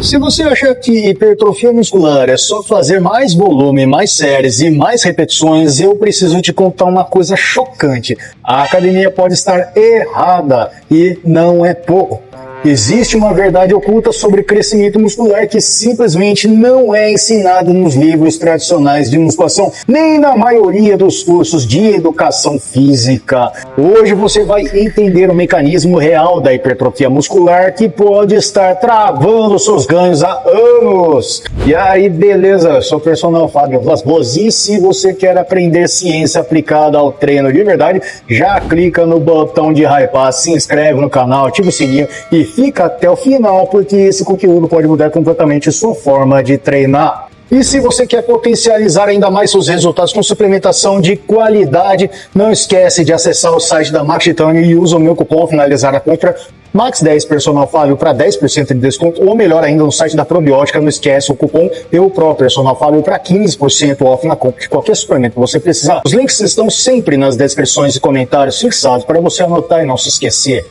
Se você acha que hipertrofia muscular é só fazer mais volume, mais séries e mais repetições, eu preciso te contar uma coisa chocante. A academia pode estar errada e não é pouco. Existe uma verdade oculta sobre crescimento muscular que simplesmente não é ensinada nos livros tradicionais de musculação, nem na maioria dos cursos de educação física. Hoje você vai entender o mecanismo real da hipertrofia muscular que pode estar travando seus ganhos há anos. E aí, beleza, eu sou o personal Fábio Vlas. E se você quer aprender ciência aplicada ao treino de verdade, já clica no botão de hypar, se inscreve no canal, ativa o sininho e fica até o final, porque esse conteúdo pode mudar completamente sua forma de treinar. E se você quer potencializar ainda mais seus resultados com suplementação de qualidade, não esquece de acessar o site da Max Titânio e usa o meu cupom ao finalizar a compra MAX10 Personal Fábio para 10% de desconto, ou melhor ainda, no site da Probiótica, não esquece o cupom EUPRO Personal Fábio para 15% off na compra de qualquer suplemento que você precisar. Os links estão sempre nas descrições e comentários fixados para você anotar e não se esquecer.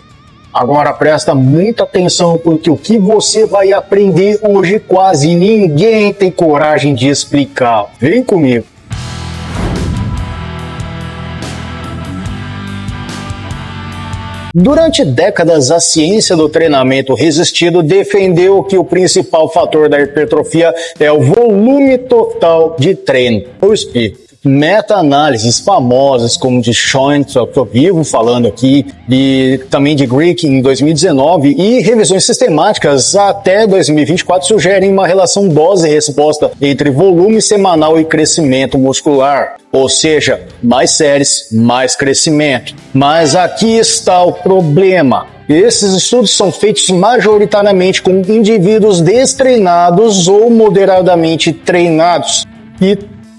Agora presta muita atenção, porque o que você vai aprender hoje quase ninguém tem coragem de explicar. Vem comigo. Durante décadas, a ciência do treinamento resistido defendeu que o principal fator da hipertrofia é o volume total de treino. Eu explico. Meta-análises famosas como de Schoen, que eu vivo falando aqui, e também de Greek em 2019, e revisões sistemáticas até 2024 sugerem uma relação dose-resposta entre volume semanal e crescimento muscular. Ou seja, mais séries, mais crescimento. Mas aqui está o problema. Esses estudos são feitos majoritariamente com indivíduos destreinados ou moderadamente treinados. E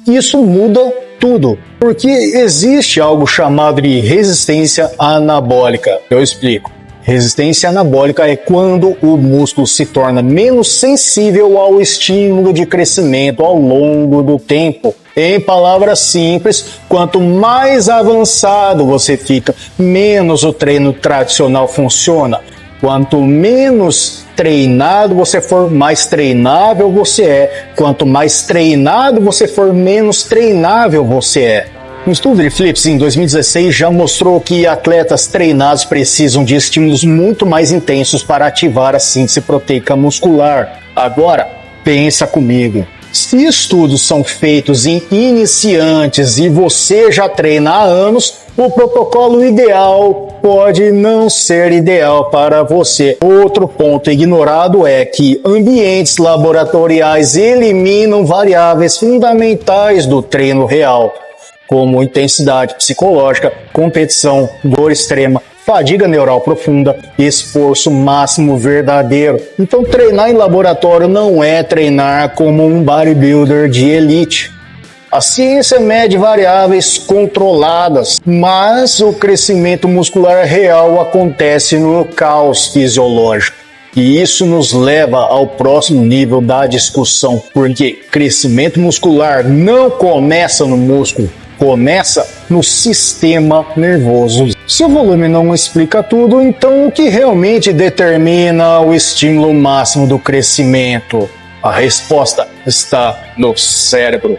isso muda tudo, porque existe algo chamado de resistência anabólica. Eu explico. Resistência anabólica é quando o músculo se torna menos sensível ao estímulo de crescimento ao longo do tempo. Em palavras simples, quanto mais avançado você fica, menos o treino tradicional funciona. Quanto menos treinado você for, mais treinável você é. Quanto mais treinado você for, menos treinável você é. Um estudo de Phillips em 2016 já mostrou que atletas treinados precisam de estímulos muito mais intensos para ativar a síntese proteica muscular. Agora, pensa comigo. Se estudos são feitos em iniciantes e você já treina há anos, o protocolo ideal pode não ser ideal para você. Outro ponto ignorado é que ambientes laboratoriais eliminam variáveis fundamentais do treino real, como intensidade psicológica, competição, dor extrema, fadiga neural profunda, esforço máximo verdadeiro. Então treinar em laboratório não é treinar como um bodybuilder de elite. A ciência mede variáveis controladas, mas o crescimento muscular real acontece no caos fisiológico. E isso nos leva ao próximo nível da discussão, porque crescimento muscular não começa no músculo, começa no sistema nervoso. Se o volume não explica tudo, então o que realmente determina o estímulo máximo do crescimento? A resposta está no cérebro.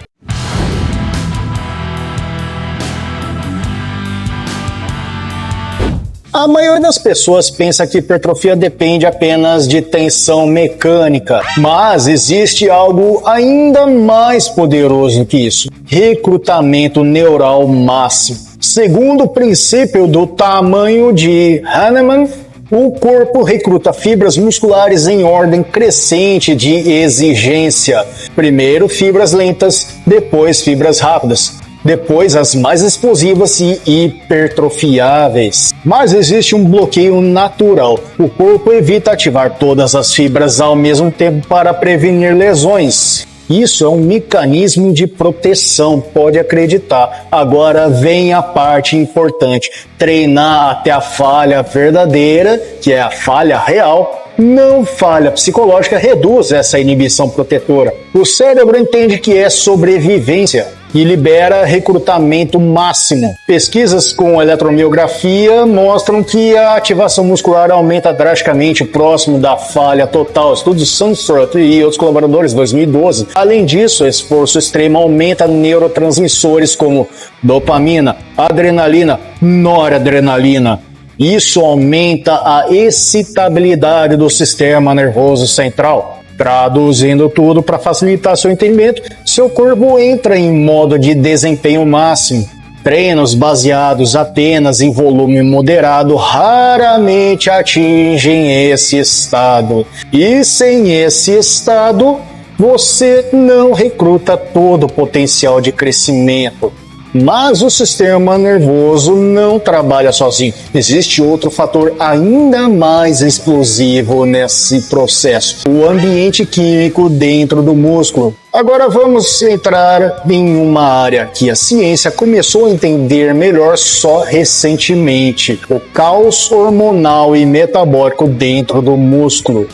A maioria das pessoas pensa que hipertrofia depende apenas de tensão mecânica, mas existe algo ainda mais poderoso que isso: recrutamento neural máximo. Segundo o princípio do tamanho de Hahnemann, o corpo recruta fibras musculares em ordem crescente de exigência. Primeiro fibras lentas, depois fibras rápidas. Depois as mais explosivas e hipertrofiáveis. Mas existe um bloqueio natural. O corpo evita ativar todas as fibras ao mesmo tempo para prevenir lesões. Isso é um mecanismo de proteção, pode acreditar. Agora vem a parte importante: treinar até a falha verdadeira, que é a falha real. Não falha psicológica reduz essa inibição protetora. O cérebro entende que é sobrevivência. e libera recrutamento máximo. Pesquisas com eletromiografia mostram que a ativação muscular aumenta drasticamente próximo da falha total. Estudos de Sandstrom e outros colaboradores, 2012. Além disso, o esforço extremo aumenta neurotransmissores como dopamina, adrenalina, noradrenalina. Isso aumenta a excitabilidade do sistema nervoso central. Traduzindo tudo para facilitar seu entendimento, seu corpo entra em modo de desempenho máximo. Treinos baseados apenas em volume moderado raramente atingem esse estado. E sem esse estado, você não recruta todo o potencial de crescimento. Mas o sistema nervoso não trabalha sozinho. Existe outro fator ainda mais explosivo nesse processo: o ambiente químico dentro do músculo. Agora vamos entrar em uma área que a ciência começou a entender melhor só recentemente: o caos hormonal e metabólico dentro do músculo.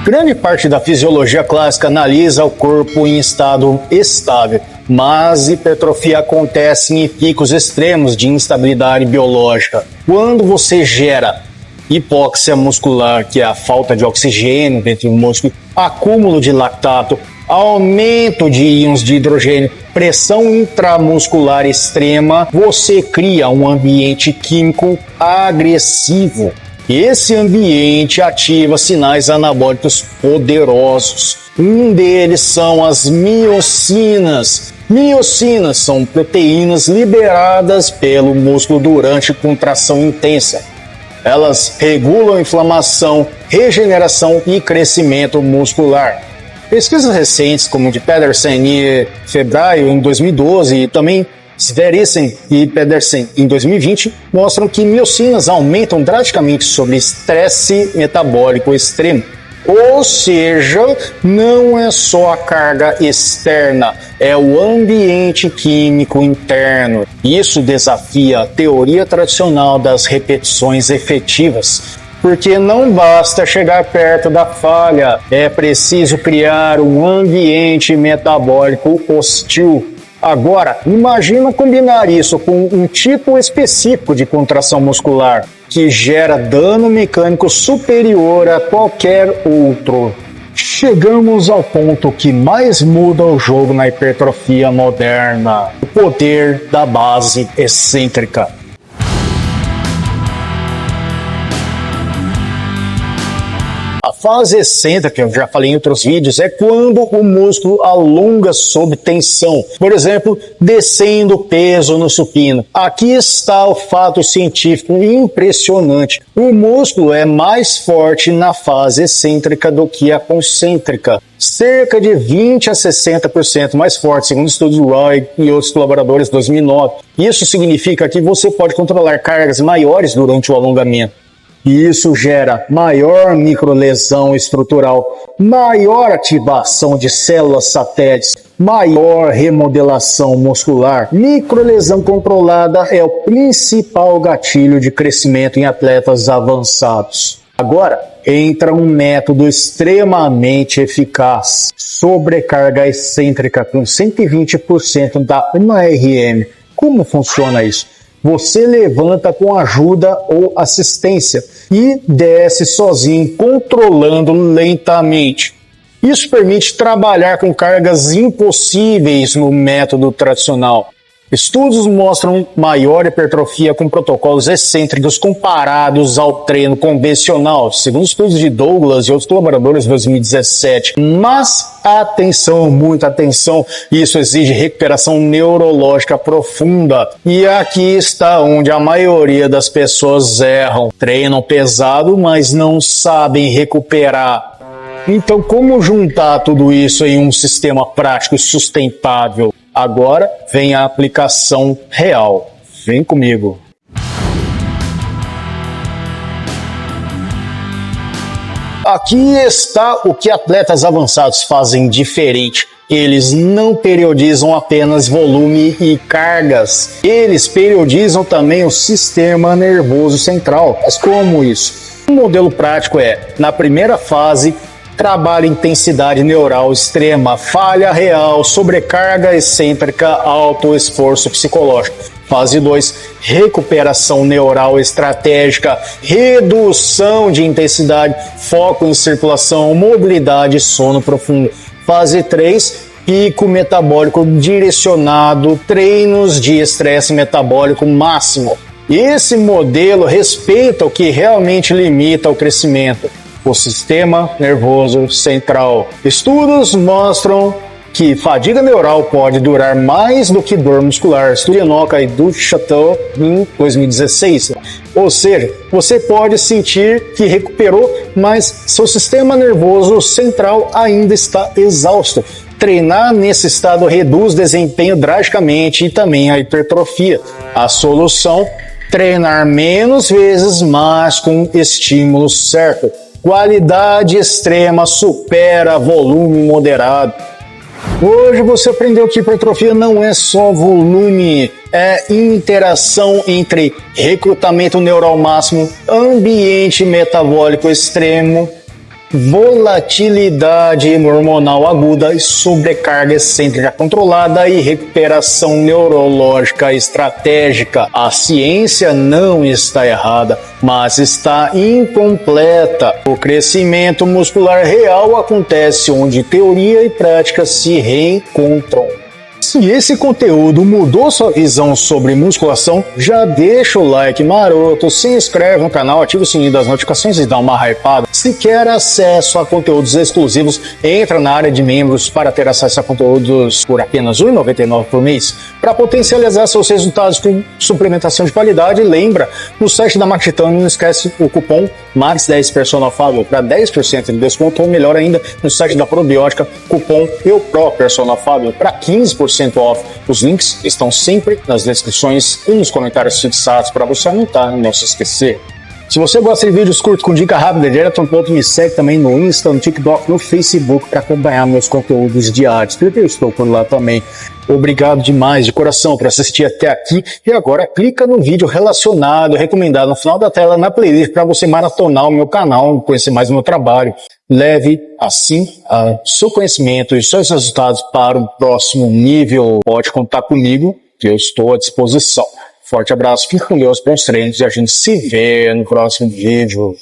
Grande parte da fisiologia clássica analisa o corpo em estado estável, mas hipertrofia acontece em picos extremos de instabilidade biológica. Quando você gera hipóxia muscular, que é a falta de oxigênio dentro do músculo, acúmulo de lactato, aumento de íons de hidrogênio, pressão intramuscular extrema, você cria um ambiente químico agressivo. Esse ambiente ativa sinais anabólicos poderosos. Um deles são as miocinas. Miocinas são proteínas liberadas pelo músculo durante contração intensa. Elas regulam a inflamação, regeneração e crescimento muscular. Pesquisas recentes, como de Pedersen e Febraio em 2012 e também Sverisen e Pedersen em 2020, mostram que miocinas aumentam drasticamente sob estresse metabólico extremo. Ou seja, não é só a carga externa, é o ambiente químico interno. Isso desafia a teoria tradicional das repetições efetivas, porque não basta chegar perto da falha, é preciso criar um ambiente metabólico hostil. Agora, imagina combinar isso com um tipo específico de contração muscular, que gera dano mecânico superior a qualquer outro. Chegamos ao ponto que mais muda o jogo na hipertrofia moderna: o poder da base excêntrica. A fase excêntrica, que eu já falei em outros vídeos, é quando o músculo alonga sob tensão. Por exemplo, descendo peso no supino. Aqui está o fato científico impressionante. O músculo é mais forte na fase excêntrica do que a concêntrica. Cerca de 20 a 60% mais forte, segundo estudos do Roy e outros colaboradores de 2009. Isso significa que você pode controlar cargas maiores durante o alongamento. E isso gera maior microlesão estrutural, maior ativação de células satélites, maior remodelação muscular. Microlesão controlada é o principal gatilho de crescimento em atletas avançados. Agora, entra um método extremamente eficaz: sobrecarga excêntrica com 120% da 1RM. Como funciona isso? Você levanta com ajuda ou assistência e desce sozinho, controlando lentamente. Isso permite trabalhar com cargas impossíveis no método tradicional. Estudos mostram maior hipertrofia com protocolos excêntricos comparados ao treino convencional, segundo estudos de Douglas e outros colaboradores de 2017. Mas atenção, muita atenção, isso exige recuperação neurológica profunda. E aqui está onde a maioria das pessoas erram. Treinam pesado, mas não sabem recuperar. Então, como juntar tudo isso em um sistema prático e sustentável? Agora vem a aplicação real. Vem comigo. Aqui está o que atletas avançados fazem diferente. Eles não periodizam apenas volume e cargas. Eles periodizam também o sistema nervoso central. Mas como isso? O modelo prático é, na primeira fase, Trabalho, intensidade neural extrema, falha real, sobrecarga excêntrica, alto esforço psicológico. Fase 2, recuperação neural estratégica, redução de intensidade, foco em circulação, mobilidade e sono profundo. Fase 3, pico metabólico direcionado, treinos de estresse metabólico máximo. Esse modelo respeita o que realmente limita o crescimento, o sistema nervoso central. Estudos mostram que fadiga neural pode durar mais do que dor muscular. Estudo Enoka e do Chateau em 2016. Ou seja, você pode sentir que recuperou, mas seu sistema nervoso central ainda está exausto. Treinar nesse estado reduz desempenho drasticamente e também a hipertrofia. A solução: treinar menos vezes, mas com estímulo certo. Qualidade extrema supera volume moderado. Hoje você aprendeu que hipertrofia não é só volume, é interação entre recrutamento neural máximo, ambiente metabólico extremo, volatilidade hormonal aguda e sobrecarga excêntrica controlada e recuperação neurológica estratégica. A ciência não está errada, mas está incompleta. O crescimento muscular real acontece onde teoria e prática se reencontram. Se esse conteúdo mudou sua visão sobre musculação, já deixa o like maroto, se inscreve no canal, ativa o sininho das notificações e dá uma hypada. Se quer acesso a conteúdos exclusivos, entra na área de membros para ter acesso a conteúdos por apenas R$ 1,99 por mês. Para potencializar seus resultados com suplementação de qualidade, lembra, no site da Max Titânio não esquece o cupom MAX10 Personal Fábio para 10% de desconto, ou melhor ainda, no site da Probiótica, cupom EUPRO Personal Fábio para 15% off. Os links estão sempre nas descrições e nos comentários fixados para você anotar e não se esquecer. Se você gosta de vídeos curtos com dica rápida, direto ao ponto, me segue também no Insta, no TikTok, no Facebook para acompanhar meus conteúdos diários, porque eu estou por lá também. Obrigado demais de coração por assistir até aqui e agora clica no vídeo relacionado, recomendado no final da tela na playlist para você maratonar o meu canal, conhecer mais o meu trabalho. Leve assim seu conhecimento e seus resultados para o próximo nível. Pode contar comigo, que eu estou à disposição. Forte abraço, fique com Deus, bons treinos e a gente se vê no próximo vídeo.